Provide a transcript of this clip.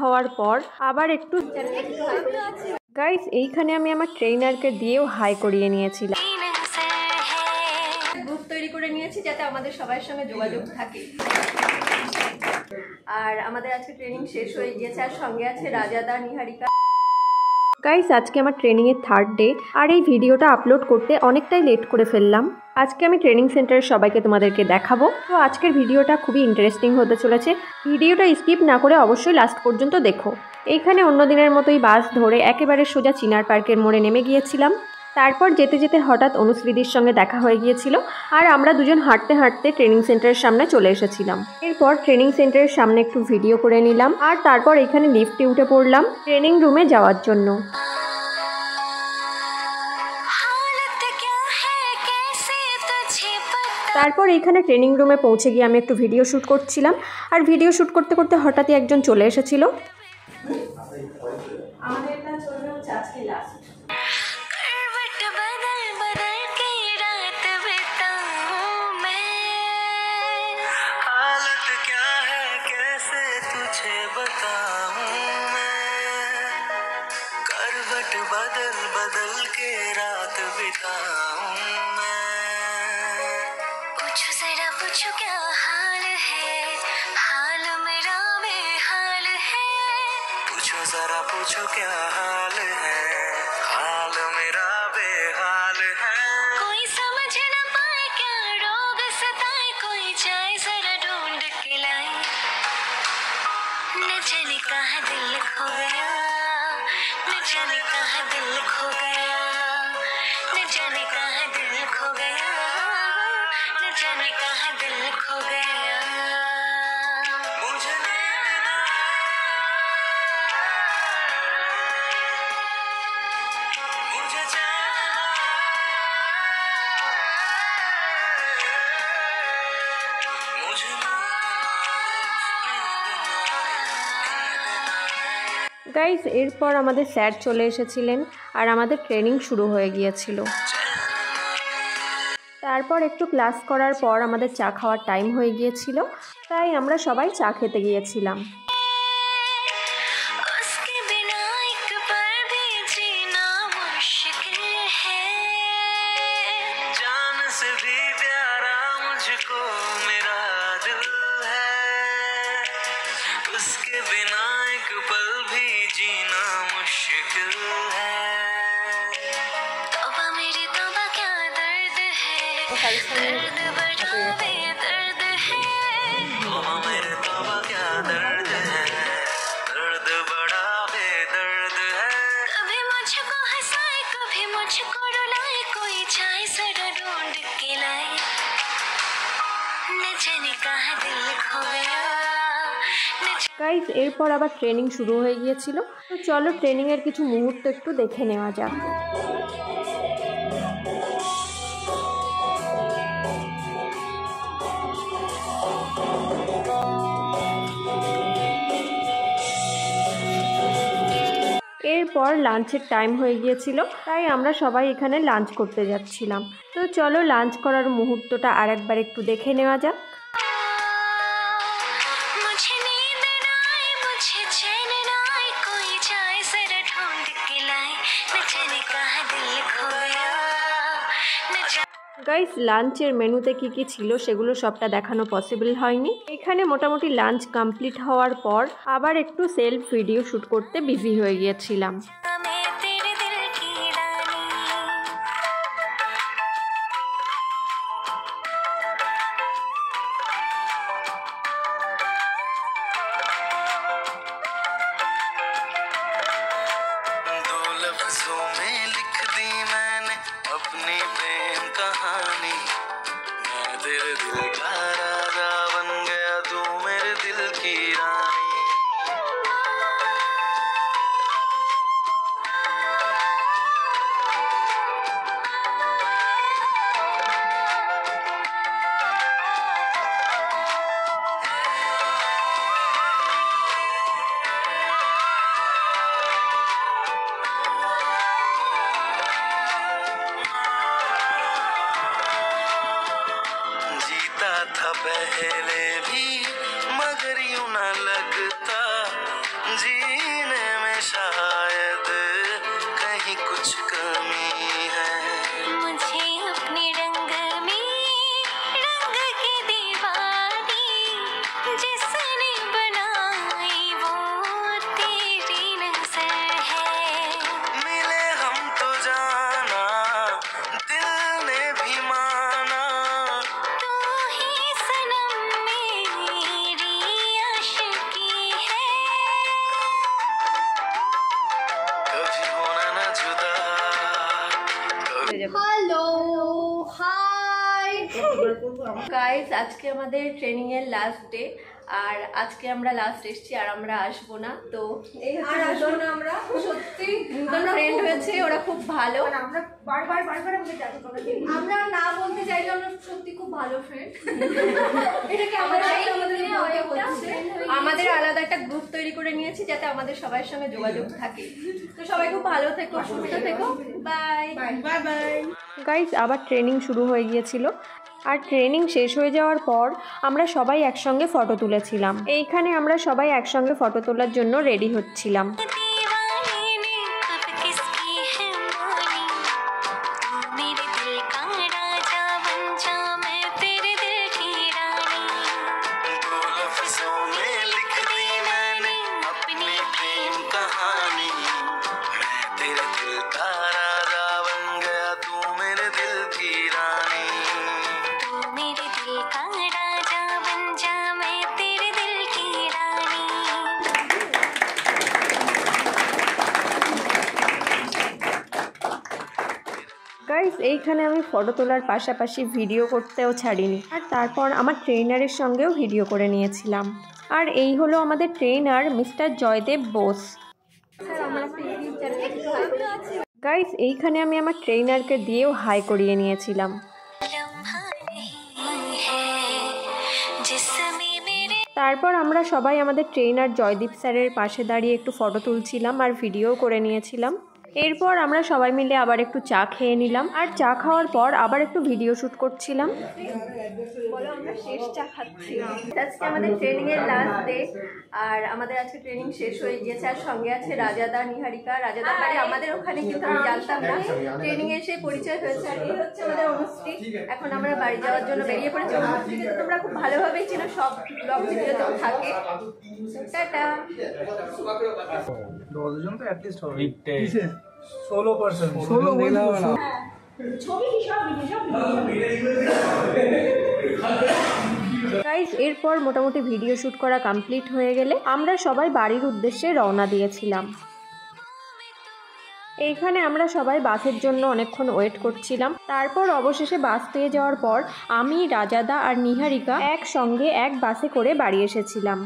হওয়ার পর আবার একটু গাইস এইখানে আমি আমার ট্রেনারকে দিয়েও হাই করিয়ে নিয়েছিলাম। গ্রুপ তৈরি করে নিয়েছি যাতে আমাদের সবার সঙ্গে যোগাযোগ থাকে। আর আমাদের আজকে ট্রেনিং শেষ হয়ে গিয়েছে, আর সঙ্গে আছে রাজাদা, নিহারিকা। গাইস আজকে আমার ট্রেনিংয়ের 3rd ডে, আর এই ভিডিওটা আপলোড করতে অনেকটাই লেট করে ফেললাম। আজকে আমি ট্রেনিং সেন্টারের সবাইকে তোমাদেরকে দেখাবো। তো আজকের ভিডিওটা খুবই ইন্টারেস্টিং হতে চলেছে। ভিডিওটা স্কিপ না করে অবশ্যই লাস্ট পর্যন্ত দেখো। এইখানে অন্য দিনের মতোই বাস ধরে একেবারে সোজা চিনার পার্কের মোড়ে নেমে গিয়েছিলাম। তারপর যেতে যেতে হঠাৎ অনুশ্রীদির সঙ্গে দেখা হয়ে গিয়েছিল, আর আমরা দুজন হাঁটতে হাঁটতে ট্রেনিং সেন্টারের সামনে চলে এসেছিলাম। এরপর ট্রেনিং সেন্টারের সামনে একটু ভিডিও করে নিলাম, আর তারপর এখানে লিফটে উঠে পড়লাম ট্রেনিং রুমে যাওয়ার জন্য। তারপর এইখানে ট্রেনিং রুমে পৌঁছে গিয়ে আমি একটু ভিডিও শ্যুট করছিলাম, আর ভিডিও শ্যুট করতে করতে হঠাৎই একজন চলে এসেছিল। আমাদের এটা চলবে হচ্ছে আজকে লাস্ট। बदल बदल के रात बिताऊं मैं। पूछो जरा पूछो क्या हाल है, हाल मेरा बेहाल है। पूछो जरा पूछो क्या हाल है, हाल मेरा बेहाल है। कोई समझ न पाए क्या रोग सताए, कोई जाए जरा ढूंढ के लाए। न जाने कहाँ दिल खो गया, न जाने कहाँ दिल खो गया, न जाने कहाँ दिल खो गया, न जाने कहाँ दिल खो गया। मुझे গাইস এরপর আমাদের স্যার চলে এসেছিলেন, আর আমাদের ট্রেনিং শুরু হয়ে গিয়েছিল। তারপর একটু ক্লাস করার পর আমাদের চা খাওয়ার টাইম হয়ে গিয়েছিল, তাই আমরা সবাই চা খেতে গিয়েছিলাম। গাইস এরপর আবার ট্রেনিং শুরু হয়ে গিয়েছিল, তো চলো ট্রেনিংয়ের কিছু মুহূর্ত একটু দেখে নেওয়া যাক। এরপর লাঞ্চের টাইম হয়ে গিয়েছিল, তাই আমরা সবাই এখানে লাঞ্চ করতে যাচ্ছিলাম। তো চলো লাঞ্চ করার মুহূর্তটা আরেকবার একটু দেখে নেওয়া যাক। গাইস লাঞ্চের মেনুতে কি কি ছিল সেগুলো সবটা দেখানো পসিবল হয়নি। এখানে মোটামুটি লাঞ্চ কমপ্লিট হওয়ার পর আবার একটু সেলফ ভিডিও শ্যুট করতে বিজি হয়ে গিয়েছিলাম। जीने में शायद कहीं कुछ कमी है। मुझे अपने रंग में रंग के दीवानी जिसने बनाई वो तेरी नजर है। मिले हम तो जाना दिल ने भी माना, तू ही सनम मेरी आशिकी है। कभी होना ना जुदा, হ্যালো হাই গাইস, আজকে আমাদের ট্রেনিং এর লাস্ট ডে আর আজকে আমরা লাস্ট এসেছি আর আমরা আসবো না। তো এই হচ্ছে আমরা সত্যি নতুন ফ্রেন্ড হয়েছে, ওরা খুব ভালো। আমরা বারবার আমরা না বলতে চাইলে আমরা সত্যি খুব ভালো ফ্রেন্ড। এটাকে আমাদের আলাদা একটা গ্রুপ তৈরি করে নিয়েছি যাতে আমাদের সবার সঙ্গে যোগাযোগ থাকে। তো সবাই খুব ভালো থেকো, সুস্থ থেকো, বাই বাই বাই। গাইস, আবার ট্রেনিং শুরু হয়ে গিয়েছিল আর ট্রেনিং শেষ হয়ে যাওয়ার পর আমরা সবাই একসঙ্গে ফটো তুলেছিলাম। এইখানে আমরা সবাই একসঙ্গে ফটো তোলার জন্য রেডি হচ্ছিলাম। গাইস, এইখানে আমি ফটো তোলার পাশাপাশি ভিডিও করতেও ছাড়িনি আর তারপর আমার ট্রেনারের সঙ্গেও ভিডিও করে নিয়েছিলাম। আর এই হলো আমাদের trainer mister Joydev Bose. Guys, এইখানে আমি আমার ট্রেনারকে দিয়েও হাই করিয়ে নিয়েছিলাম। তারপর আমরা সবাই আমাদের ট্রেনার জয়দীপ স্যারের পাশে দাঁড়িয়ে একটু ফটো তুলছিলাম আর ভিডিও করে নিয়েছিলাম। এরপর আমরা সবাই মিলে আবার একটু চা খেয়ে নিলাম আর চা খাওয়ার পর আবার একটু ভিডিও শ্যুট করছিলাম। বলো, আমরা শেষ চা খাচ্ছি। আজকে আমাদের ট্রেনিং এর লাস্ট ডে আর আমাদের আজকে ট্রেনিং শেষ হয়ে গিয়েছে আর সঙ্গে আছে রাজাদা, নিহারিকা। রাজাদা বাড়ি আমাদের ওখানে, কিন্তু আমি জানতাম না, ট্রেনিং এ এসে পরিচয় হয়েছে। আর এই হচ্ছে আমাদের অনুশ্রী। এখন আমরা বাড়ি যাওয়ার জন্য বেরিয়ে পড়েছি। অনুশ্রীকে তো তোমরা খুব ভালোভাবেই চেনো, সব ব্লগ ভিডিওতেও থাকে। টাটা। 10 জন তো অ্যাট লিস্ট হবে। 16% 16 দিলে হবে না। গাইস, এরপর মোটামুটি ভিডিও শ্যুট করা কমপ্লিট হয়ে গেলে আমরা সবাই বাড়ির উদ্দেশ্যে রওনা দিয়েছিলাম। এইখানে আমরা সবাই বাসের জন্য অনেকক্ষণ ওয়েট করছিলাম। তারপর অবশেষে বাস পেয়ে যাওয়ার পর আমি, রাজাদা আর নিহারিকা একসঙ্গে এক বাসে করে বাড়ি এসেছিলাম।